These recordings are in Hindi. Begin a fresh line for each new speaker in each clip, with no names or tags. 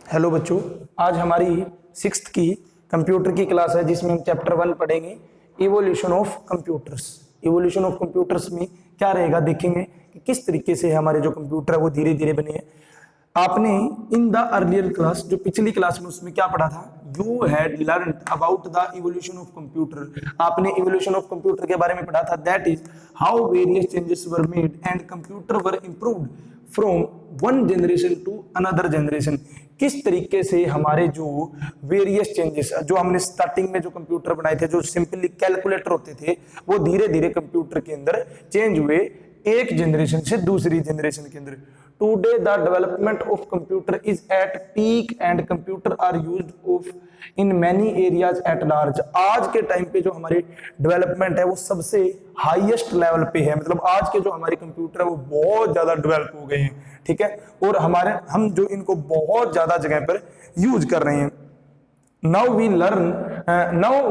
हेलो बच्चों, आज हमारी 6th की कंप्यूटर की क्लास है जिसमें हम चैप्टर 1 पढ़ेंगे evolution of computers. Evolution of computers में क्या रहेगा देखेंगे कि किस तरीके से हमारे जो कंप्यूटर है वो धीरे धीरे बने हैं। आपने इन द अर्लियर क्लास, जो पिछली क्लास में उसमें क्या पढ़ा था, you had learn about the evolution of computer. आपने इवोल्यूशन ऑफ कंप्यूटर के बारे में पढ़ा था, that is how various changes were made and computer were improved from one generation to another generation. किस तरीके से हमारे जो वेरियस चेंजेस, जो हमने स्टार्टिंग में जो कंप्यूटर बनाए थे, जो सिंपली कैलकुलेटर होते थे, वो धीरे धीरे कंप्यूटर के अंदर चेंज हुए एक जनरेशन से दूसरी जनरेशन के अंदर। Today the development of computer is at peak and computer are used of in many areas at large. आज के टाइम पे जो हमारी डेवलपमेंट है वो सबसे हाईएस्ट लेवल पे है, मतलब आज के जो हमारे कंप्यूटर है वो बहुत ज्यादा डेवलप हो गए हैं, ठीक है, और हम जो इनको बहुत ज्यादा जगह पर यूज कर रहे हैं। Now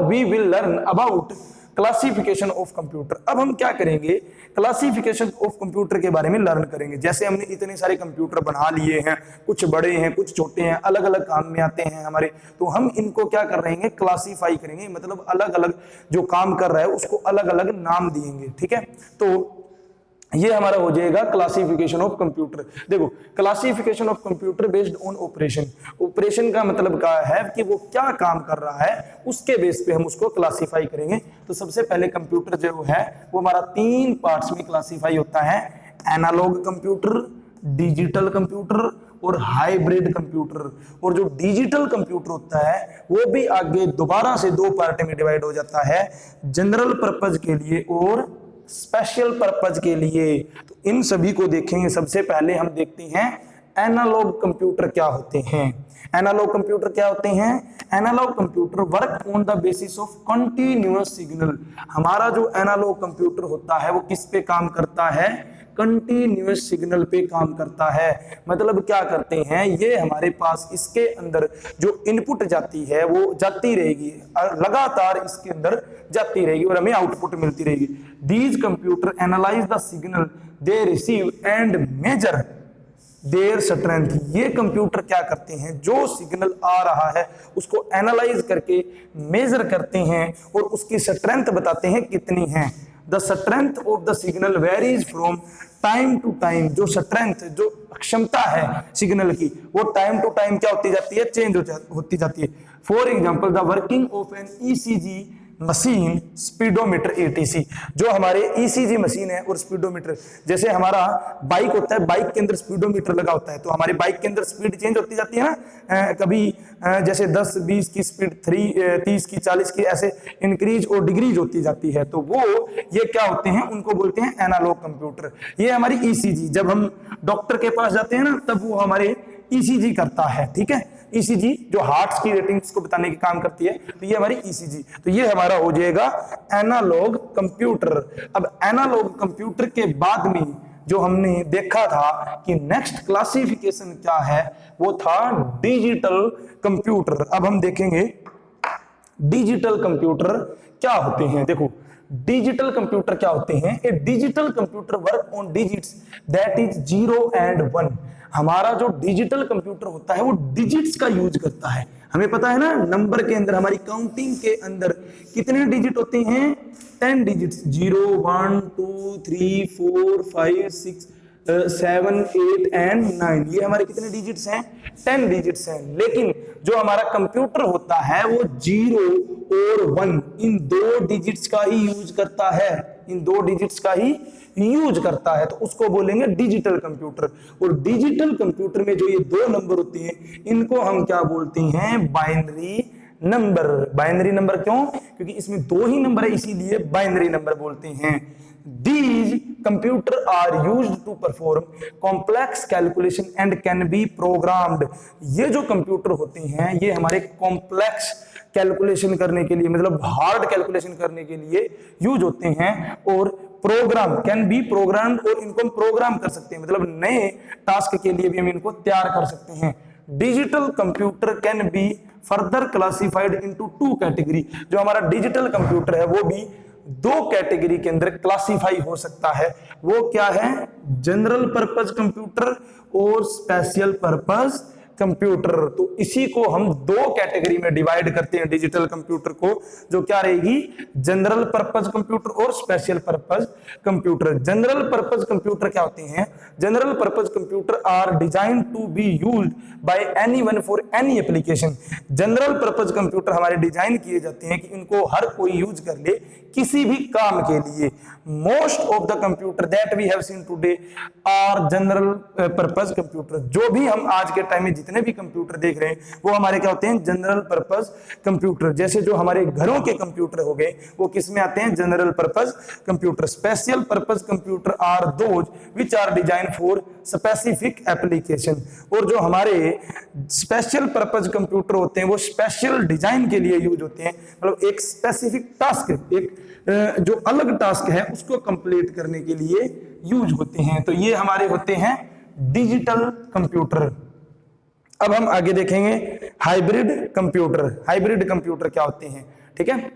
we will learn about classification of computer. अब हम क्या करेंगे, क्लासिफिकेशन ऑफ कंप्यूटर के बारे में लर्न करेंगे। जैसे हमने इतने सारे कंप्यूटर बना लिए हैं, कुछ बड़े हैं कुछ छोटे हैं, अलग अलग काम में आते हैं हमारे, तो हम इनको क्या कर रहे हैं, क्लासिफाई करेंगे, मतलब अलग अलग जो काम कर रहा है उसको अलग अलग नाम देंगे, ठीक है। तो ये हमारा हो जाएगा क्लासिफिकेशन ऑफ कंप्यूटर। देखो, classification of computer based on operation. Operation का मतलब क्या है कि वो क्या काम कर रहा है, उसके बेस पे हम उसको क्लासिफाई करेंगे। तो सबसे पहले कंप्यूटर जो है वो हमारा 3 पार्ट्स में क्लासिफाई होता है, एनालॉग कंप्यूटर, डिजिटल कंप्यूटर और हाइब्रिड कंप्यूटर। और जो डिजिटल कंप्यूटर होता है वो भी आगे दोबारा से 2 पार्ट में डिवाइड हो जाता है, जनरल पर्पज के लिए और स्पेशल पर्पज के लिए। तो इन सभी को देखेंगे। सबसे पहले हम देखते हैं एनालॉग कंप्यूटर क्या होते हैं। एनालॉग कंप्यूटर क्या होते हैं? Analog computer work on the basis of continuous signal. हमारा जो एनालॉग कंप्यूटर होता है वो किस पे काम करता है? कंटीन्यूअस सिग्नल पे काम करता है। मतलब क्या करते हैं, ये हमारे पास इसके अंदर जो इनपुट जाती है वो जाती रहेगी, लगातार इसके अंदर जाती रहेगी और हमें आउटपुट मिलती रहेगी। These computer analyse the signal they receive and measure their strength. ये कंप्यूटर क्या करते हैं, जो सिग्नल आ रहा है उसको एनालाइज करके मेजर करते हैं और उसकी स्ट्रेंथ बताते हैं कितनी है। The strength of the signal varies from time to time. जो स्ट्रेंथ, जो क्षमता है सिग्नल की, वो टाइम टू टाइम क्या होती जाती है, चेंज होती जाती है। For example the working of an ECG machine, speedometer etc. जो हमारे ईसीजी मशीन है और स्पीडोमीटर, जैसे हमारा बाइक होता है, बाइक के अंदर स्पीडोमीटर लगा होता है, तो हमारी बाइक के अंदर स्पीड चेंज होती जाती है ना, कभी जैसे 10-20 की स्पीड, 30 की, 40 की, ऐसे इंक्रीज और डिक्रीज होती जाती है। तो वो ये क्या होते हैं, उनको बोलते हैं एनालॉग कंप्यूटर। ये हमारी ईसीजी, जब हम डॉक्टर के पास जाते हैं ना तब वो हमारे ईसीजी करता है, ठीक है। ईसीजी जो हार्ट की रेटिंग्स को बताने के काम करती है, तो ये हमारी ईसीजी। तो ये हमारा हो जाएगा एनालॉग कंप्यूटर। अब एनालॉग कंप्यूटर के बाद में जो हमने देखा था कि नेक्स्ट क्लासिफिकेशन क्या है, वो था डिजिटल कंप्यूटर। अब हम देखेंगे डिजिटल कंप्यूटर क्या होते हैं। देखो, डिजिटल कंप्यूटर क्या होते हैं? A digital computer work on digits that is 0 and 1। हमारा जो डिजिटल कंप्यूटर होता है वो डिजिट्स का यूज करता है। हमें पता है ना, नंबर के अंदर, हमारी काउंटिंग के अंदर कितने डिजिट होते हैं? 10 डिजिट्स, 0 1 2 3 4 5 6 7 8 एंड 9। ये हमारे कितने डिजिट्स हैं? 10 डिजिट्स हैं। लेकिन जो हमारा कंप्यूटर होता है वो 0 और 1 इन 2 डिजिट्स का ही यूज करता है, इन 2 डिजिट्स का ही यूज करता है, तो उसको बोलेंगे डिजिटल कंप्यूटर। और डिजिटल कंप्यूटर में जो ये 2 नंबर होते हैं इनको हम क्या बोलते हैं? Binary number. बाइनरी नंबर क्यों? क्योंकि इसमें 2 ही नंबर है, इसीलिए बाइनरी नंबर बोलते हैं। These computer are used to perform complex calculation and can be programmed। ये जो कंप्यूटर होते हैं ये हमारे कॉम्प्लेक्स कैलकुलेशन करने के लिए, मतलब हार्ड कैलकुलेशन करने के लिए यूज होते हैं, और प्रोग्राम कैन बी प्रोग्राम्ड, और इनको हम प्रोग्राम कर सकते हैं, मतलब नए टास्क के लिए भी हम इनको तैयार कर सकते हैं। Digital computer can be further classified into 2 category. जो हमारा डिजिटल कंप्यूटर है वो भी 2 कैटेगरी के अंदर क्लासिफाई हो सकता है। वो क्या है? जनरल पर्पज कंप्यूटर और स्पेशल पर्पज कंप्यूटर। तो इसी को हम दो कैटेगरी में डिवाइड करते हैं डिजिटल कंप्यूटर को, जो क्या रहेगी, जनरल पर्पस कंप्यूटर और special purpose computer. General purpose computer क्या होते हैं? General purpose computer are design to be used by anyone for any application. General purpose computer हमारे डिजाइन किए जाते हैं कि इनको हर कोई यूज कर ले किसी भी काम के लिए। Most of the computer that we have seen today are general purpose computer. जो भी हम आज के टाइम में जितने भी कंप्यूटर देख रहे हैं वो हमारे क्या होते हैं? General purpose computer. जैसे जो हमारे घरों के कंप्यूटर हो गए वो किस में आते हैं? General purpose computer. Special purpose computer are those which are design for specific application. और जो हमारे स्पेशल पर्पस कंप्यूटर होते हैं वो स्पेशल डिजाइन के लिए यूज होते हैं, मतलब एक स्पेसिफिक टास्क, एक जो अलग टास्क है उसको कंप्लीट करने के लिए यूज होते हैं। तो ये हमारे होते हैं डिजिटल कंप्यूटर। अब हम आगे देखेंगे हाइब्रिड कंप्यूटर। हाइब्रिड कंप्यूटर क्या होते हैं? ठीक है,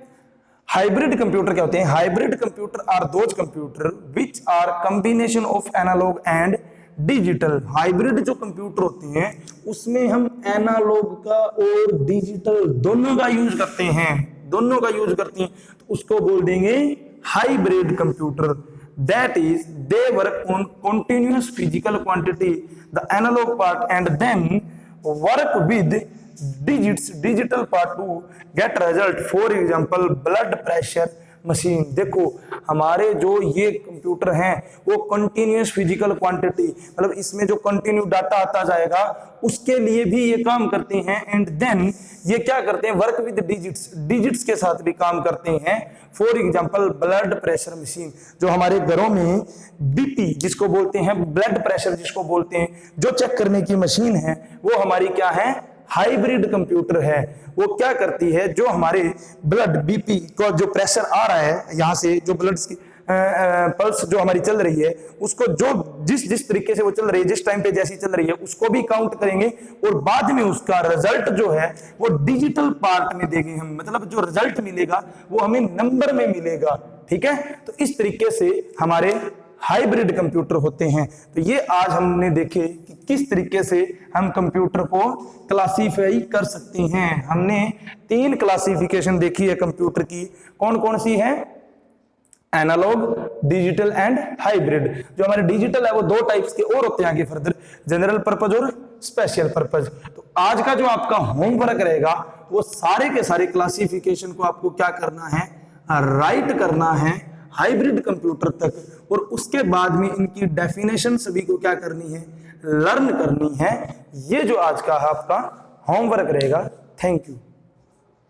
हाइब्रिड कंप्यूटर क्या होते हैं? Hybrid computer are those computer which are combination of analog and digital. Hybrid जो कंप्यूटर होते हैं उसमें हम एनालॉग का और डिजिटल दोनों का यूज करते हैं, दोनों का यूज करते हैं, तो उसको बोल देंगे hybrid computer. That is, they work on continuous physical quantity, the analog part, and then work with digits, digital part to get result. For example, blood pressure machine. देखो हमारे जो ये कंप्यूटर हैं वो कंटिन्यूअस फिजिकल क्वांटिटी, मतलब इसमें जो कंटिन्यू डाटा आता जाएगा उसके लिए भी ये काम करते हैं। एंड देन ये क्या करते हैं? वर्क विद डिजिट्स, डिजिट्स के साथ भी काम करते हैं। For example blood pressure machine, जो हमारे घरों में बीपी जिसको बोलते हैं, ब्लड प्रेशर जिसको बोलते हैं, जो चेक करने की मशीन है वो हमारी क्या है? हाइब्रिड कंप्यूटर है। वो क्या करती है? जो हमारे ब्लड बीपी को जो प्रेशर आ रहा है यहाँ से, जो ब्लड की पल्स जो हमारी चल रही है उसको जो जिस तरीके से वो चल रही है, जिस टाइम पे जैसी चल रही है उसको भी काउंट करेंगे और बाद में उसका रिजल्ट जो है वो डिजिटल पार्ट में देंगे हम, मतलब जो रिजल्ट मिलेगा वो हमें नंबर में मिलेगा। ठीक है, तो इस तरीके से हमारे हाइब्रिड कंप्यूटर होते हैं। तो ये आज हमने देखे कि किस तरीके से हम कंप्यूटर को क्लासीफाई कर सकते हैं। हमने 3 क्लासिफिकेशन देखी है कंप्यूटर की। कौन कौन सी है? Analog, digital and hybrid. जो हमारे डिजिटल है वो 2 टाइप्स के और होते हैं आगे फर्दर, जनरल पर्पज और स्पेशल पर्पज। तो आज का जो आपका होमवर्क रहेगा वो सारे के सारे क्लासिफिकेशन को आपको क्या करना है? राइट करना है हाइब्रिड कंप्यूटर तक, और उसके बाद में इनकी डेफिनेशन सभी को क्या करनी है? लर्न करनी है। ये जो आज का आपका होमवर्क रहेगा। Thank you.